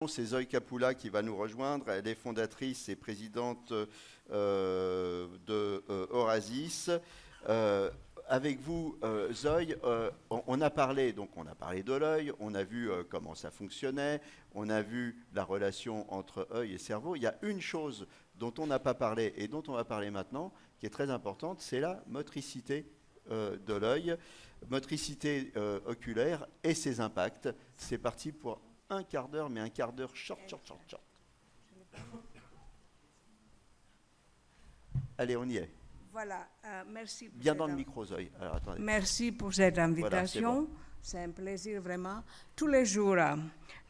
C'est Zoe Capula qui va nous rejoindre. Elle est fondatrice et présidente de Orasis. Avec vous, Zoe, on a parlé de l'œil, on a vu comment ça fonctionnait, on a vu la relation entre œil et cerveau. Il y a une chose dont on n'a pas parlé et dont on va parler maintenant, qui est très importante, c'est la motricité de l'œil, motricité oculaire et ses impacts. C'est parti pour un quart d'heure, mais un quart d'heure short. Allez, on y est. Voilà, merci. Bien dans le micro, Zoe. Alors, attendez. Merci pour cette invitation. Voilà, c'est un plaisir vraiment. Tous les jours,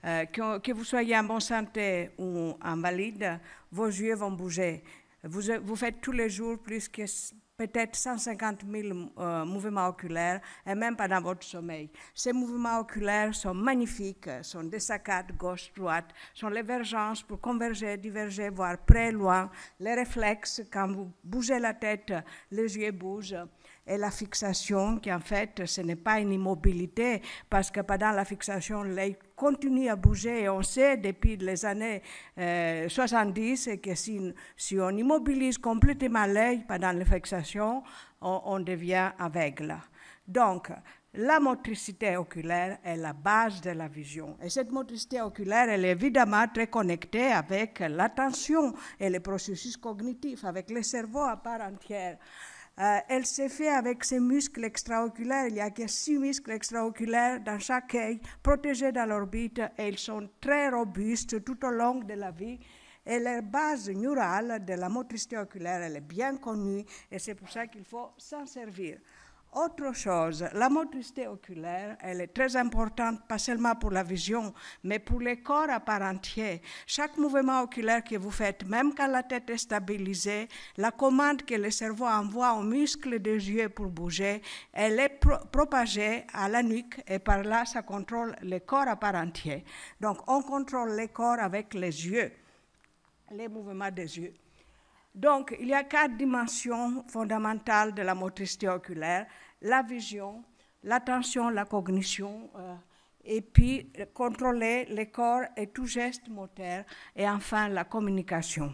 que vous soyez en bonne santé ou invalide, vos yeux vont bouger. Vous faites tous les jours plus que peut-être 150 000 mouvements oculaires, et même pendant votre sommeil. Ces mouvements oculaires sont magnifiques, sont des saccades gauche-droite, sont l'émergence pour converger, diverger, voire près, loin, les réflexes, quand vous bougez la tête, les yeux bougent, et la fixation, qui en fait, ce n'est pas une immobilité, parce que pendant la fixation, l'œil continue à bouger, et on sait depuis les années 70 que si on immobilise complètement l'œil pendant la fixation, on devient aveugle. Donc, la motricité oculaire est la base de la vision. Et cette motricité oculaire, elle est évidemment très connectée avec l'attention et les processus cognitifs, avec le cerveau à part entière. Elle se fait avec ces muscles extraoculaires. Il n'y a que 6 muscles extraoculaires dans chaque œil, protégés dans l'orbite, et ils sont très robustes tout au long de la vie. Et la base neurale de la motricité oculaire, elle est bien connue, et c'est pour ça qu'il faut s'en servir. Autre chose, la motricité oculaire, elle est très importante, pas seulement pour la vision, mais pour le corps à part entière. Chaque mouvement oculaire que vous faites, même quand la tête est stabilisée, la commande que le cerveau envoie aux muscles des yeux pour bouger, elle est propagée à la nuque, et par là, ça contrôle le corps à part entière. Donc, on contrôle le corps avec les yeux, les mouvements des yeux. Donc, il y a 4 dimensions fondamentales de la motricité oculaire: la vision, l'attention, la cognition, et puis contrôler le corps et tout geste moteur, et enfin la communication.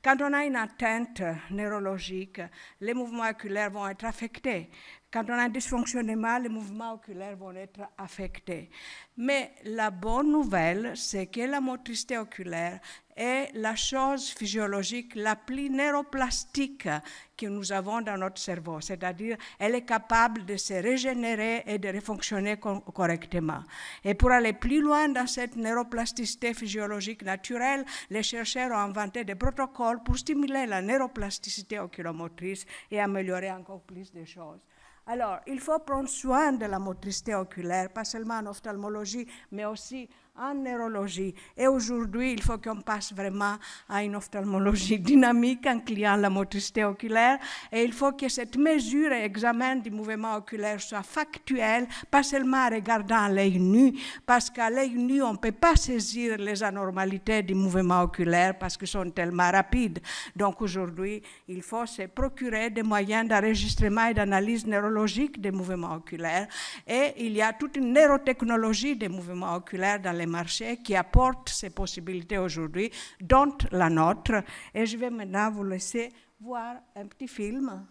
Quand on a une atteinte neurologique, les mouvements oculaires vont être affectés. Quand on a un dysfonctionnement, les mouvements oculaires vont être affectés. Mais la bonne nouvelle, c'est que la motricité oculaire est la chose physiologique la plus neuroplastique que nous avons dans notre cerveau. C'est-à-dire, elle est capable de se régénérer et de fonctionner correctement. Et pour aller plus loin dans cette neuroplasticité physiologique naturelle, les chercheurs ont inventé des protocoles pour stimuler la neuroplasticité oculomotrice et améliorer encore plus de choses. Alors, il faut prendre soin de la motricité oculaire, pas seulement en ophtalmologie, mais aussi en neurologie. Et aujourd'hui, il faut qu'on passe vraiment à une ophtalmologie dynamique, incluant la motricité oculaire. Et il faut que cette mesure et examen du mouvement oculaire soit factuel, pas seulement en regardant l'œil nu, parce qu'à l'œil nu, on ne peut pas saisir les anormalités du mouvement oculaire parce qu'ils sont tellement rapides. Donc aujourd'hui, il faut se procurer des moyens d'enregistrement et d'analyse neurologique des mouvements oculaires. Et il y a toute une neurotechnologie des mouvements oculaires dans les marchés qui apporte ces possibilités aujourd'hui, dont la nôtre. Et je vais maintenant vous laisser voir un petit film.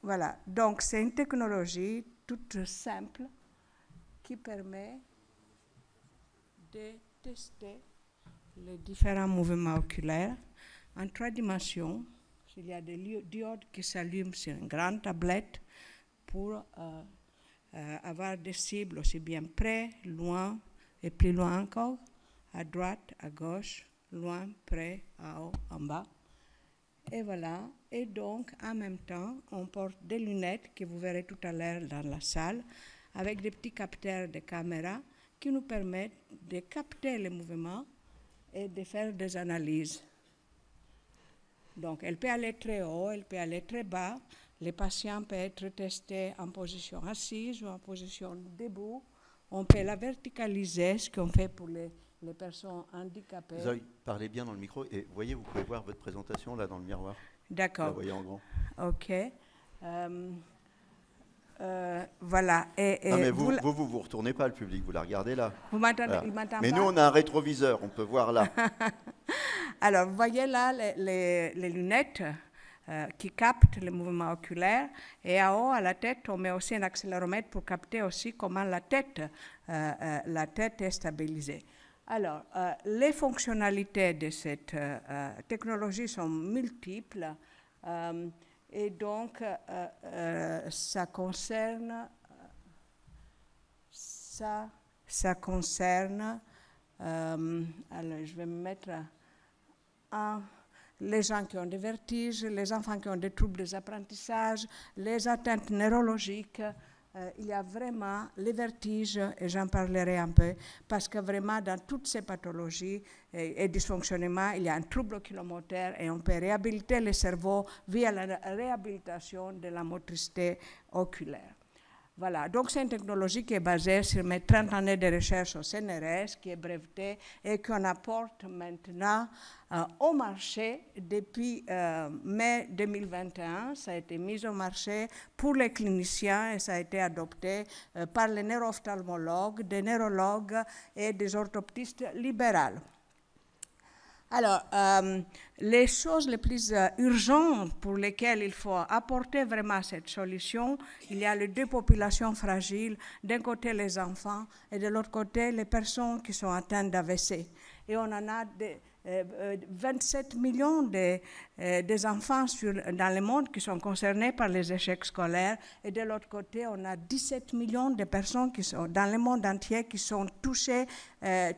Voilà, donc c'est une technologie toute simple qui permet de tester les différents mouvements oculaires en 3 dimensions. Il y a des diodes qui s'allument sur une grande tablette pour avoir des cibles aussi bien près, loin et plus loin encore, à droite, à gauche, loin, près, en haut, en bas. Et voilà. Et donc, en même temps, on porte des lunettes que vous verrez tout à l'heure dans la salle, avec des petits capteurs de caméra qui nous permettent de capter les mouvements et de faire des analyses. Donc, elle peut aller très haut, elle peut aller très bas. Les patients peuvent être testés en position assise ou en position debout. On peut la verticaliser, ce qu'on fait pour les personnes handicapées. Zoe, parlez bien dans le micro. Et voyez, vous pouvez voir votre présentation là dans le miroir. D'accord. Vous la voyez en grand. OK. voilà. Non, mais vous retournez pas le public, vous la regardez là. Vous m'entendez? Voilà. Il m'entend Mais pas? nous, on a un rétroviseur, on peut voir là. Alors, vous voyez là les lunettes qui captent le mouvement oculaire. Et en haut, à la tête, on met aussi un accéléromètre pour capter aussi comment la tête est stabilisée. Alors, les fonctionnalités de cette technologie sont multiples. Et donc, ça concerne, alors je vais me mettre les gens qui ont des vertiges, les enfants qui ont des troubles des apprentissages, les atteintes neurologiques. Il y a vraiment les vertiges, et j'en parlerai un peu, parce que vraiment dans toutes ces pathologies et dysfonctionnements, il y a un trouble oculomoteur et on peut réhabiliter le cerveau via la réhabilitation de la motricité oculaire. Voilà, donc c'est une technologie qui est basée sur mes 30 années de recherche au CNRS, qui est brevetée et qu'on apporte maintenant au marché depuis mai 2021. Ça a été mis au marché pour les cliniciens et ça a été adopté par les neuro-ophtalmologues, des neurologues et des orthoptistes libéraux. Alors, les choses les plus urgentes pour lesquelles il faut apporter vraiment cette solution, il y a les deux populations fragiles, d'un côté les enfants et de l'autre côté les personnes qui sont atteintes d'AVC. Et on en a 27 millions des enfants dans le monde qui sont concernés par les échecs scolaires. Et de l'autre côté, on a 17 millions de personnes qui sont dans le monde entier qui sont touchées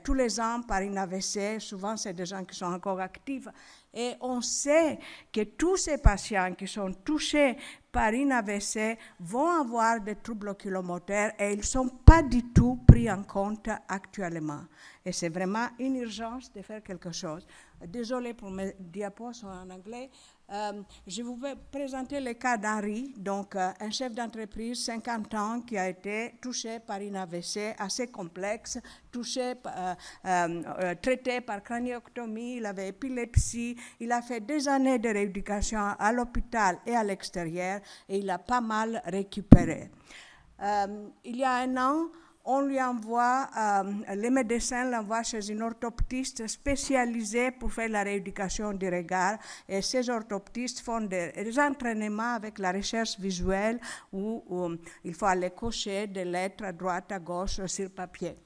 tous les ans par une AVC. Souvent, c'est des gens qui sont encore actifs. Et on sait que tous ces patients qui sont touchés par une AVC vont avoir des troubles oculomoteurs et ils ne sont pas du tout pris en compte actuellement. Et c'est vraiment une urgence de faire quelque chose. Désolée pour mes diapos sont en anglais. Je vous vais présenter le cas d'Henri, donc un chef d'entreprise, 50 ans, qui a été touché par une AVC assez complexe, traité par craniectomie, il avait épilepsie, il a fait des années de rééducation à l'hôpital et à l'extérieur et il a pas mal récupéré. Il y a un an, on lui envoie, les médecins l'envoient chez une orthoptiste spécialisée pour faire la rééducation du regard. Et ces orthoptistes font des entraînements avec la recherche visuelle où il faut aller cocher des lettres à droite, à gauche sur papier.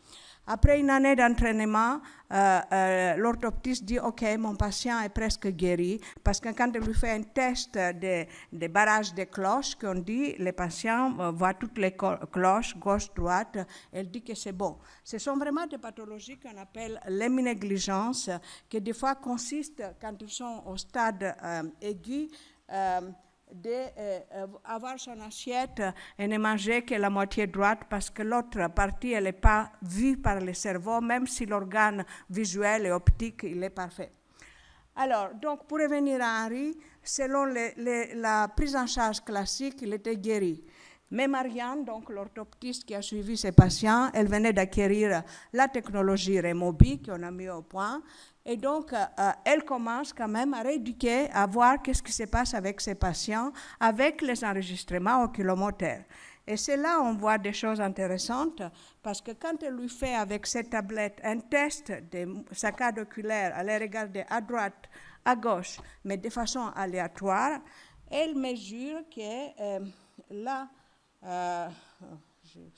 Après une année d'entraînement, l'orthoptiste dit « Ok, mon patient est presque guéri » parce que quand il lui fait un test de barrage de cloches, qu'on dit, le patient voit toutes les cloches, gauche-droite, elle dit que c'est bon. Ce sont vraiment des pathologies qu'on appelle l'héminégligence, qui des fois consistent, quand ils sont au stade aigu, d'avoir son assiette et ne manger que la moitié droite parce que l'autre partie elle n'est pas vue par le cerveau, même si l'organe visuel et optique il est parfait. Alors, donc pour revenir à Henri, selon la prise en charge classique, il était guéri. Mais Marianne, donc l'orthoptiste qui a suivi ses patients, elle venait d'acquérir la technologie Remobi qu'on a mis au point. Et donc, elle commence quand même à rééduquer, à voir qu'est-ce qui se passe avec ses patients, avec les enregistrements oculomoteurs. Et c'est là où on voit des choses intéressantes, parce que quand elle lui fait avec cette tablette un test de saccades oculaires, elle les regarde à droite, à gauche, mais de façon aléatoire, elle mesure que là,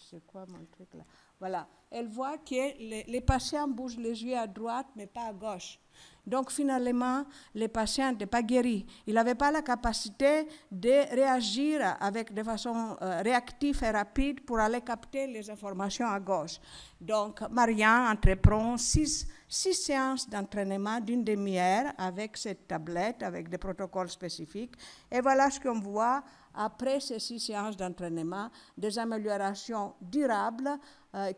c'est quoi mon truc là? Voilà, elle voit que les patients bougent les yeux à droite, mais pas à gauche. Donc, finalement, le patient n'était pas guéri. Il n'avait pas la capacité de réagir de façon réactive et rapide pour aller capter les informations à gauche. Donc, Marianne entreprend 6 séances d'entraînement d'une demi-heure avec cette tablette, avec des protocoles spécifiques. Et voilà ce qu'on voit après ces 6 séances d'entraînement, des améliorations durables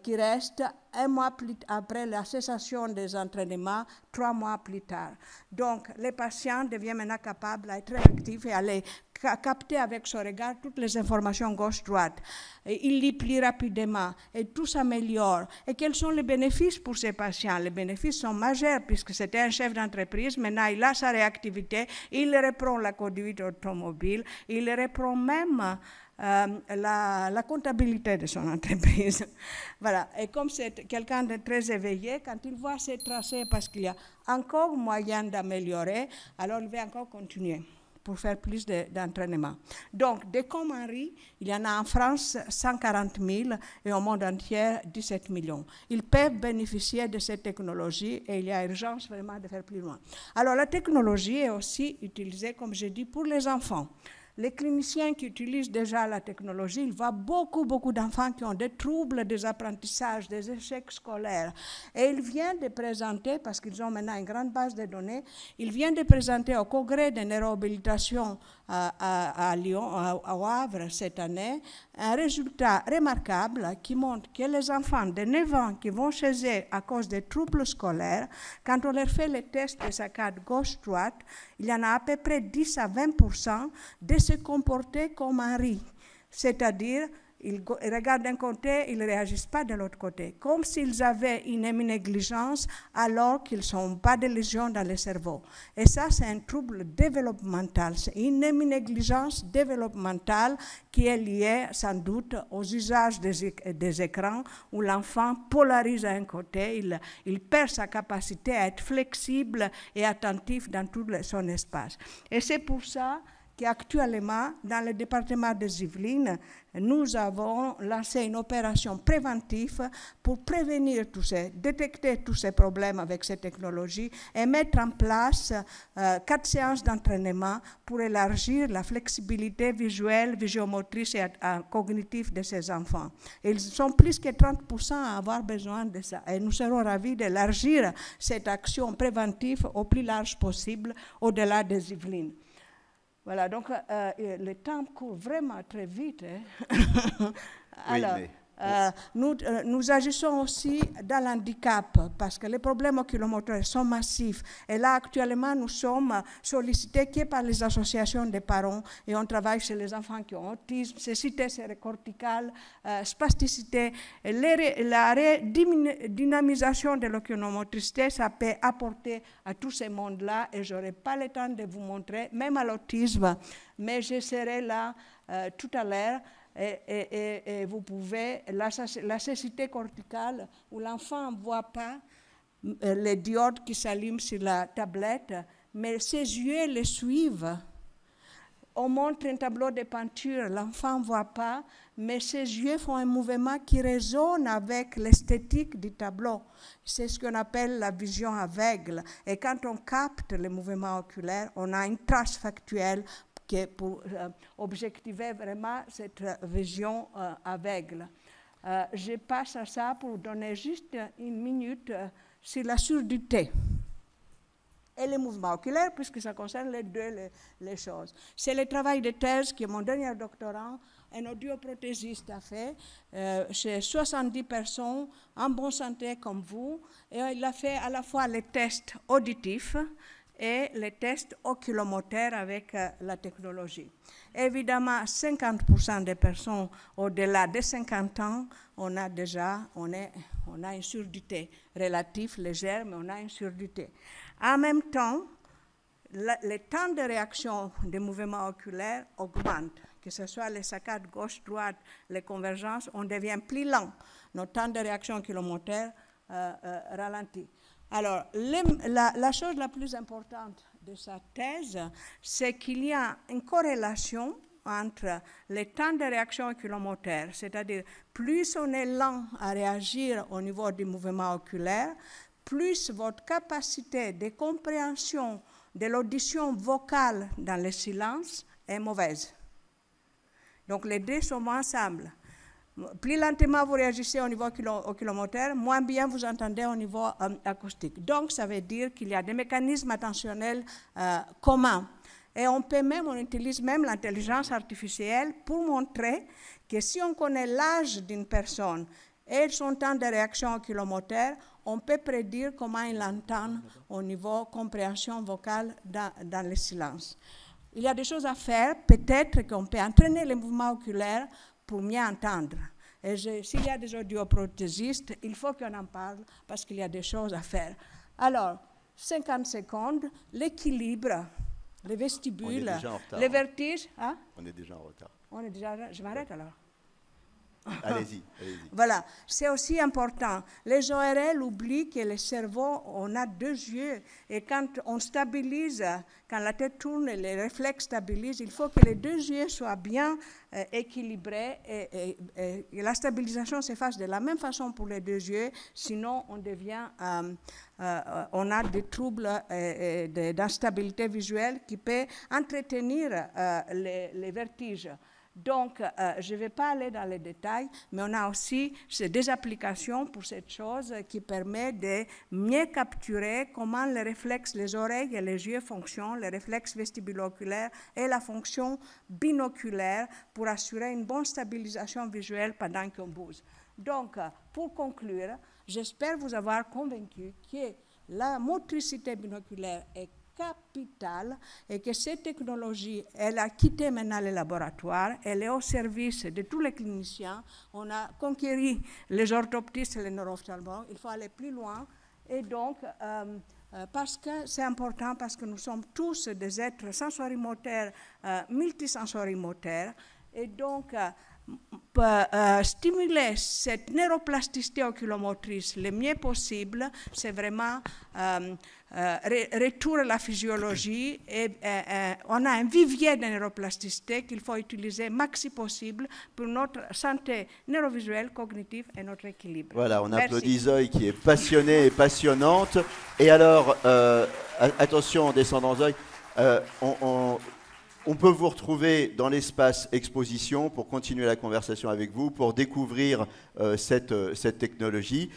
qui restent 1 mois après la cessation des entraînements, 3 mois plus tard. Donc, les patients deviennent maintenant capables d'être réactifs et aller capter avec son regard toutes les informations gauche-droite. Il lit plus rapidement et tout s'améliore. Et quels sont les bénéfices pour ces patients? Les bénéfices sont majeurs puisque c'était un chef d'entreprise. Maintenant, il a sa réactivité, il reprend la conduite automobile, il reprend même la comptabilité de son entreprise. Voilà. Et comme c'est quelqu'un de très éveillé, quand il voit ces tracés, parce qu'il y a encore moyen d'améliorer, alors il va encore continuer pour faire plus d'entraînement. Donc, des comme Henri, il y en a en France 140 000 et au monde entier 17 millions. Ils peuvent bénéficier de cette technologie et il y a urgence vraiment de faire plus loin. Alors, la technologie est aussi utilisée, comme j'ai dit, pour les enfants. Les cliniciens qui utilisent déjà la technologie, ils voient beaucoup d'enfants qui ont des troubles des apprentissages, des échecs scolaires. Et ils viennent de présenter, parce qu'ils ont maintenant une grande base de données, ils viennent de présenter au congrès de neurohabilitation à Lyon, au Havre cette année, un résultat remarquable qui montre que les enfants de 9 ans qui vont chez eux à cause des troubles scolaires, quand on leur fait les tests de saccade gauche-droite, il y en a à peu près 10 à 20% de se comporter comme Henri, c'est-à-dire ils regardent d'un côté, ils ne réagissent pas de l'autre côté, comme s'ils avaient une négligence alors qu'ils n'ont pas de lésions dans le cerveau. Et ça, c'est un trouble développemental, c'est une négligence développementale qui est liée sans doute aux usages des écrans où l'enfant polarise à un côté, il perd sa capacité à être flexible et attentif dans tout son espace. Et c'est pour ça qu'actuellement, dans le département des Yvelines, nous avons lancé une opération préventive pour prévenir détecter tous ces problèmes avec ces technologies et mettre en place 4 séances d'entraînement pour élargir la flexibilité visuelle, visuomotrice et cognitive de ces enfants. Et ils sont plus que 30% à avoir besoin de ça. Et nous serons ravis d'élargir cette action préventive au plus large possible au-delà des Yvelines. Voilà, donc le temps court vraiment très vite. Hein. Alors, nous agissons aussi dans l'handicap parce que les problèmes oculomoteurs sont massifs. Et là, actuellement, nous sommes sollicités que par les associations des parents et on travaille chez les enfants qui ont autisme, cécité cérécorticale, spasticité. La redynamisation de l'oculomotricité, ça peut apporter à tous ces mondes-là et je n'aurai pas le temps de vous montrer, même à l'autisme, mais je serai là tout à l'heure. Et vous pouvez, la cécité corticale, où l'enfant ne voit pas les diodes qui s'allument sur la tablette, mais ses yeux les suivent. On montre un tableau de peinture, l'enfant ne voit pas, mais ses yeux font un mouvement qui résonne avec l'esthétique du tableau. C'est ce qu'on appelle la vision aveugle. Et quand on capte les mouvements oculaires, on a une trace factuelle pour objectiver vraiment cette vision aveugle. Je passe à ça pour donner juste une minute sur la surdité et les mouvements oculaires, puisque ça concerne les deux les choses. C'est le travail de thèse que mon dernier doctorant, un audioprothésiste, a fait chez 70 personnes en bonne santé comme vous, et il a fait à la fois les tests auditifs et les tests oculomoteurs avec la technologie. Évidemment, 50% des personnes au-delà de 50 ans, on a une surdité relative, légère, mais on a une surdité. En même temps, le temps de réaction des mouvements oculaires augmente, que ce soit les saccades gauche-droite, les convergences, on devient plus lent. Notre temps de réaction oculomoteur ralentit. Alors, la chose la plus importante de sa thèse, c'est qu'il y a une corrélation entre les temps de réaction oculomoteur, c'est-à-dire plus on est lent à réagir au niveau du mouvement oculaire, plus votre capacité de compréhension de l'audition vocale dans le silence est mauvaise. Donc, les deux sont ensemble. Plus lentement vous réagissez au niveau oculomoteur, moins bien vous entendez au niveau acoustique. Donc, ça veut dire qu'il y a des mécanismes attentionnels communs. Et on utilise même l'intelligence artificielle pour montrer que si on connaît l'âge d'une personne et son temps de réaction oculomoteur, on peut prédire comment il entend au niveau compréhension vocale dans le silence. Il y a des choses à faire, peut-être qu'on peut entraîner les mouvements oculaires pour mieux entendre. Et s'il y a des audioprothésistes, il faut qu'on en parle parce qu'il y a des choses à faire. Alors, 50 secondes, l'équilibre, les vestibules, les vertiges. Hein? On est déjà en retard. On est déjà là. Je m'arrête alors. Allez-y, allez-y. Voilà, c'est aussi important. Les ORL oublient que le cerveau, on a 2 yeux. Et quand on stabilise, quand la tête tourne et les réflexes stabilisent, il faut que les 2 yeux soient bien équilibrés. Et la stabilisation se fasse de la même façon pour les 2 yeux. Sinon, on devient... on a des troubles d'instabilité visuelle qui peuvent entretenir les vertiges. Donc, je ne vais pas aller dans les détails, mais on a aussi des applications pour cette chose qui permettent de mieux capturer comment les réflexes, les oreilles et les yeux fonctionnent, les réflexes vestibuloculaires et la fonction binoculaire pour assurer une bonne stabilisation visuelle pendant qu'on bouge. Donc, pour conclure, j'espère vous avoir convaincu que la motricité binoculaire est capitale et que cette technologie, elle a quitté maintenant les laboratoires, elle est au service de tous les cliniciens. On a conquéri les orthoptistes et les neuro-ophtalmologues, il faut aller plus loin. Et donc, parce que c'est important, parce que nous sommes tous des êtres sensorimoteurs, multisensorimoteurs, et donc, stimuler cette neuroplasticité oculomotrice le mieux possible, c'est vraiment retour à la physiologie et on a un vivier de neuroplasticité qu'il faut utiliser maxi possible pour notre santé neurovisuelle, cognitive et notre équilibre. Voilà, on applaudit Zoï qui est passionnée et passionnante. Et alors, attention en descendant Zoï, on peut vous retrouver dans l'espace exposition pour continuer la conversation avec vous, pour découvrir cette technologie.